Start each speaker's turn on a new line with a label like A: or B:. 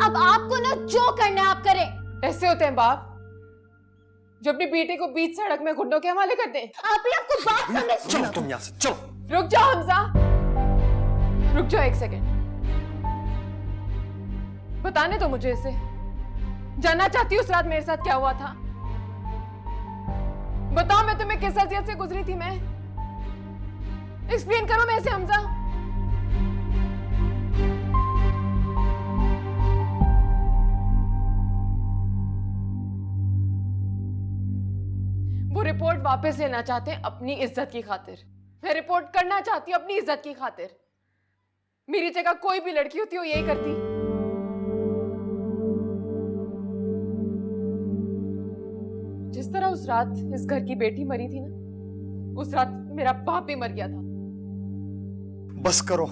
A: अब आपको ना जो करना है आप करें।
B: ऐसे होते हैं बाप जो अपने बेटे को बीच सड़क में घुटनों के हवाले करते हैं।
A: आप ही आपको बात समझ।
C: चलो तुम यहाँ से चलो।
B: रुक जाओ हमजा, रुक जाओ एक सेकेंड। बताने दो मुझे इसे। जानना चाहती हूँ उस रात मेरे साथ क्या हुआ था। बताओ मैं तुम्हें किस अजियत से गुजरी थी। मैं एक्सप्लेन करो मैं इसे हमजा। वो रिपोर्ट वापस लेना चाहते हैं अपनी इज्जत की खातिर। मैं रिपोर्ट करना चाहती हूँ अपनी इज्जत की खातिर। मेरी जगह कोई भी लड़की होती हो यही करती। जिस तरह उस रात इस घर की बेटी मरी थी ना, उस रात मेरा बाप भी मर गया था।
C: बस करो।